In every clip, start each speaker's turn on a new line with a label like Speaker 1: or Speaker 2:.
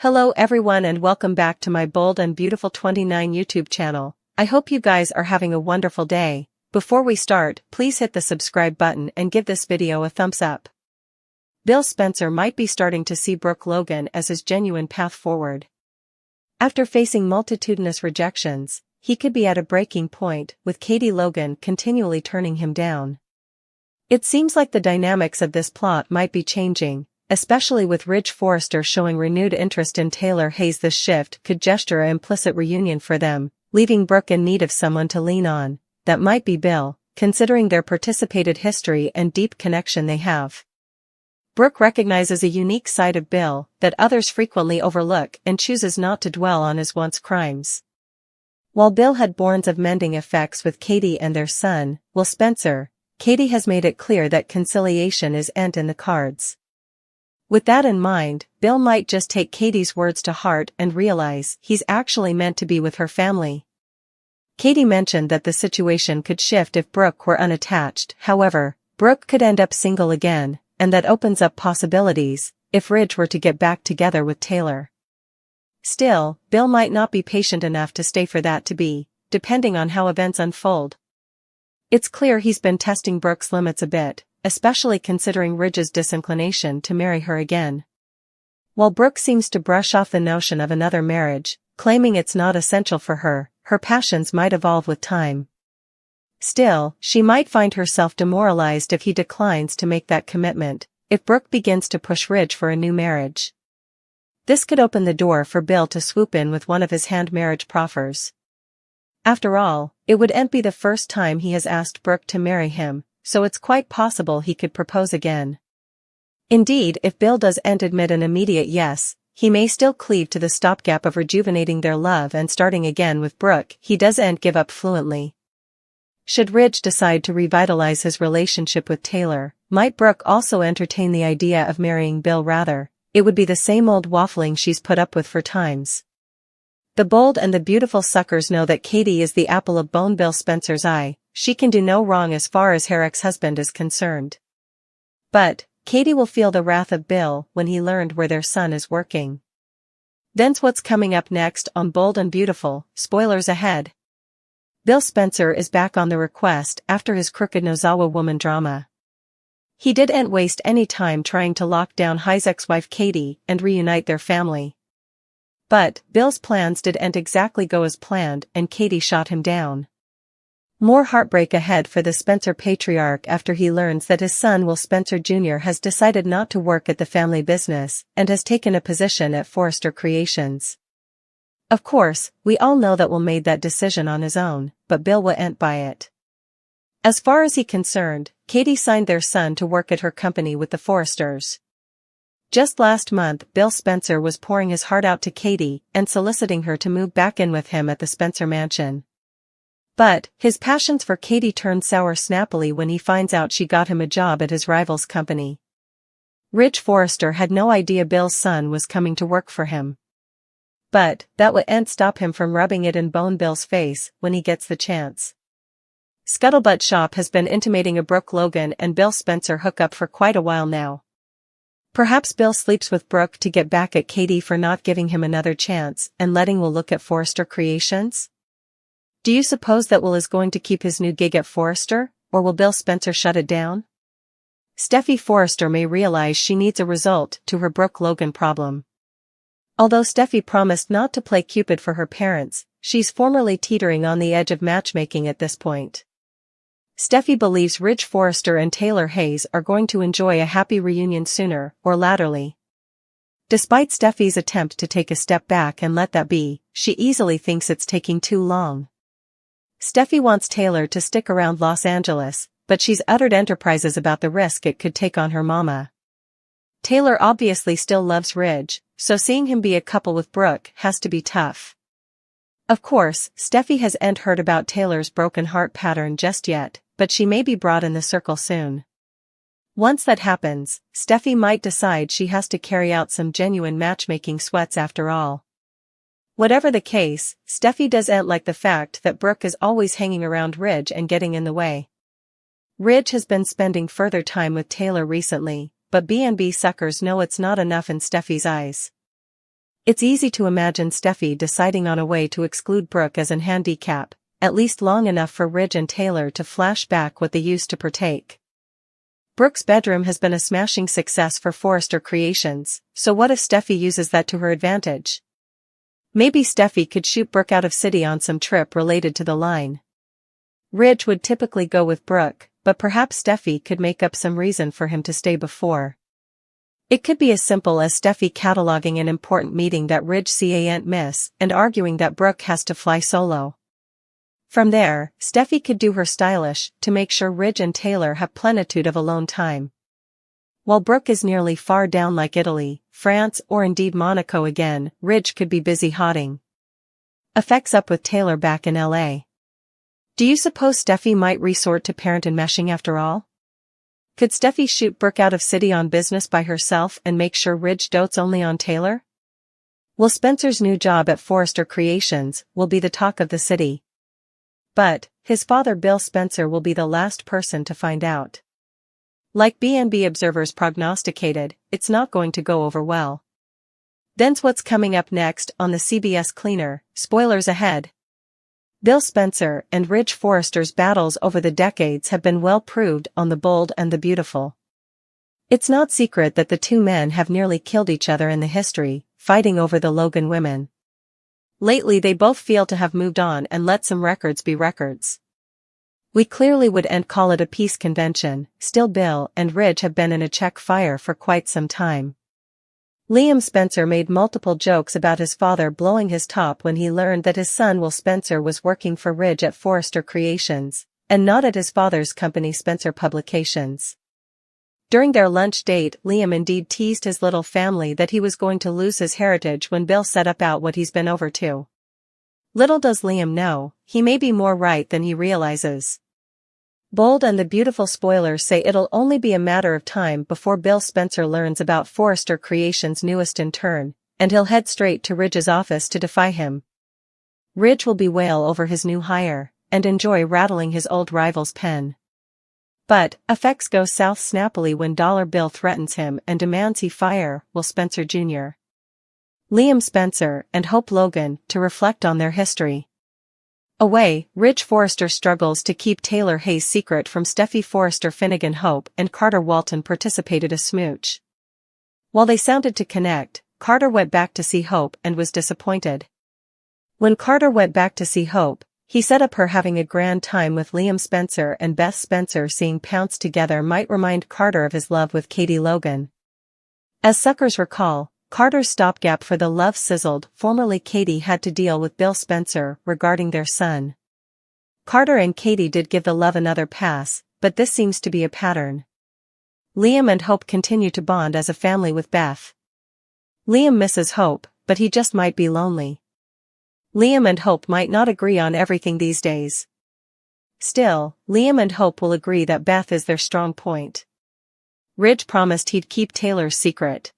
Speaker 1: Hello everyone and welcome back to my Bold and Beautiful 29 YouTube channel. I hope you guys are having a wonderful day. Before we start, please hit the subscribe button and give this video a thumbs up. Bill Spencer might be starting to see Brook Logan as his genuine path forward. After facing multitudinous rejections, he could be at a breaking point, with Katie Logan continually turning him down. It seems like the dynamics of this plot might be changing, especially with Ridge Forrester showing renewed interest in Taylor Hayes. This shift could gesture an implicit reunion for them, leaving Brook in need of someone to lean on. That might be Bill, considering their participated history and deep connection they have. Brook recognizes a unique side of Bill that others frequently overlook and chooses not to dwell on his once crimes. While Bill had borns of mending effects with Katie and their son, Will Spencer, Katie has made it clear that conciliation isn't in the cards. With that in mind, Bill might just take Katie's words to heart and realize he's actually meant to be with her family. Katie mentioned that the situation could shift if Brook were unattached. However, Brook could end up single again, and that opens up possibilities if Ridge were to get back together with Taylor. Still, Bill might not be patient enough to stay for that to be, depending on how events unfold. It's clear he's been testing Brook's limits a bit, especially considering Ridge's disinclination to marry her again. While Brook seems to brush off the notion of another marriage, claiming it's not essential for her, her passions might evolve with time. Still, she might find herself demoralized if he declines to make that commitment, if Brook begins to push Ridge for a new marriage. This could open the door for Bill to swoop in with one of his hand marriage proffers. After all, it wouldn't be the first time he has asked Brook to marry him, so it's quite possible he could propose again. Indeed, if Bill doesn't admit an immediate yes, he may still cleave to the stopgap of rejuvenating their love and starting again with Brook. He doesn't give up fluently. Should Ridge decide to revitalize his relationship with Taylor, might Brook also entertain the idea of marrying Bill? Rather, it would be the same old waffling she's put up with for times. The bold and the beautiful suckers know that Katie is the apple of Bill Spencer's eye. She can do no wrong as far as her ex-husband is concerned. But Katie will feel the wrath of Bill when he learned where their son is working. Then's what's coming up next on Bold and Beautiful. Spoilers ahead. Bill Spencer is back on the request after his crooked Nozawa woman drama. He didn't waste any time trying to lock down Hayes' ex-wife Katie and reunite their family. But Bill's plans didn't exactly go as planned, and Katie shot him down. More heartbreak ahead for the Spencer patriarch after he learns that his son Will Spencer Jr. has decided not to work at the family business and has taken a position at Forrester Creations. Of course, we all know that Will made that decision on his own, but Bill wouldn't buy it. As far as he's concerned, Katie signed their son to work at her company with the Forresters. Just last month, Bill Spencer was pouring his heart out to Katie and soliciting her to move back in with him at the Spencer mansion. But his passions for Katie turned sour snappily when he finds out she got him a job at his rival's company. Ridge Forrester had no idea Bill's son was coming to work for him. But that wouldn't stop him from rubbing it in Bill's face when he gets the chance. Scuttlebutt Shop has been intimating a Brook Logan and Bill Spencer hookup for quite a while now. Perhaps Bill sleeps with Brook to get back at Katie for not giving him another chance and letting Will look at Forrester Creations? Do you suppose that Will is going to keep his new gig at Forrester, or will Bill Spencer shut it down? Steffi Forrester may realize she needs a result to her Brook Logan problem. Although Steffi promised not to play Cupid for her parents, she's formerly teetering on the edge of matchmaking at this point. Steffi believes Ridge Forrester and Taylor Hayes are going to enjoy a happy reunion sooner or laterally. Despite Steffi's attempt to take a step back and let that be, she easily thinks it's taking too long. Steffi wants Taylor to stick around Los Angeles, but she's uttered enterprises about the risk it could take on her mama. Taylor obviously still loves Ridge, so seeing him be a couple with Brook has to be tough. Of course, Steffi hasn't heard about Taylor's broken heart pattern just yet, but she may be brought in the circle soon. Once that happens, Steffi might decide she has to carry out some genuine matchmaking sweats after all. Whatever the case, Steffi doesn't like the fact that Brook is always hanging around Ridge and getting in the way. Ridge has been spending further time with Taylor recently, but B&B suckers know it's not enough in Steffi's eyes. It's easy to imagine Steffi deciding on a way to exclude Brook as an handicap, at least long enough for Ridge and Taylor to flash back what they used to partake. Brook's bedroom has been a smashing success for Forrester Creations, so what if Steffi uses that to her advantage? Maybe Steffi could shoot Brook out of city on some trip related to the line. Ridge would typically go with Brook, but perhaps Steffi could make up some reason for him to stay before. It could be as simple as Steffi cataloging an important meeting that Ridge can't miss and arguing that Brook has to fly solo. From there, Steffi could do her stylish to make sure Ridge and Taylor have plenitude of alone time. While Brook is nearly far down like Italy, France or indeed Monaco again, Ridge could be busy hotting. Effects up with Taylor back in LA. Do you suppose Steffi might resort to parent enmeshing after all? Could Steffi shoot Brook out of city on business by herself and make sure Ridge dotes only on Taylor? Will Spencer's new job at Forrester Creations will be the talk of the city? But, his father Bill Spencer will be the last person to find out. Like B&B observers prognosticated, it's not going to go over well. Then's what's coming up next on the CBS Cleaner, spoilers ahead. Bill Spencer and Ridge Forrester's battles over the decades have been well proved on The Bold and the Beautiful. It's not secret that the two men have nearly killed each other in the history, fighting over the Logan women. Lately they both feel to have moved on and let some records be records. We clearly wouldn't call it a peace convention, still Bill and Ridge have been in a check fire for quite some time. Liam Spencer made multiple jokes about his father blowing his top when he learned that his son Will Spencer was working for Ridge at Forrester Creations, and not at his father's company Spencer Publications. During their lunch date, Liam indeed teased his little family that he was going to lose his heritage when Bill set about what he's been over to. Little does Liam know, he may be more right than he realizes. Bold and the Beautiful spoilers say it'll only be a matter of time before Bill Spencer learns about Forrester Creations' newest intern, and he'll head straight to Ridge's office to defy him. Ridge will bewail over his new hire, and enjoy rattling his old rival's pen. But, effects go south snappily when Dollar Bill threatens him and demands he fire Will Spencer Jr. Liam Spencer and Hope Logan to reflect on their history. Away, Ridge Forrester struggles to keep Taylor Hayes' secret from Steffi Forrester. Finnegan Hope and Carter Walton participated a smooch. While they sounded to connect, Carter went back to see Hope and was disappointed. When Carter went back to see Hope, he set up her having a grand time with Liam Spencer and Beth Spencer. Seeing Pounce together might remind Carter of his love with Katie Logan. As suckers recall, Carter's stopgap for the love-sizzled, formerly Katie had to deal with Bill Spencer regarding their son. Carter and Katie did give the love another pass, but this seems to be a pattern. Liam and Hope continue to bond as a family with Beth. Liam misses Hope, but he just might be lonely. Liam and Hope might not agree on everything these days. Still, Liam and Hope will agree that Beth is their strong point. Ridge promised he'd keep Taylor's secret.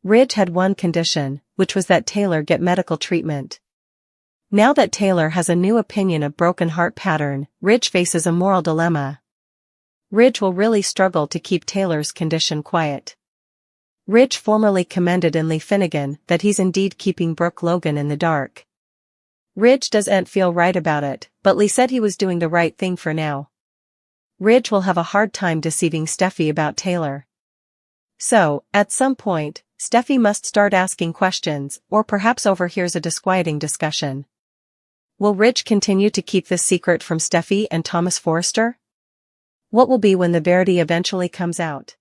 Speaker 1: Ridge had one condition, which was that Taylor get medical treatment. Now that Taylor has a new opinion of broken heart pattern, Ridge faces a moral dilemma. Ridge will really struggle to keep Taylor's condition quiet. Ridge formerly commended in Lee Finnegan that he's indeed keeping Brook Logan in the dark. Ridge doesn't feel right about it, but Lee said he was doing the right thing for now. Ridge will have a hard time deceiving Steffi about Taylor. So, at some point, Steffi must start asking questions, or perhaps overhears a disquieting discussion. Will Ridge continue to keep this secret from Steffi and Thomas Forrester? What will be when the verity eventually comes out?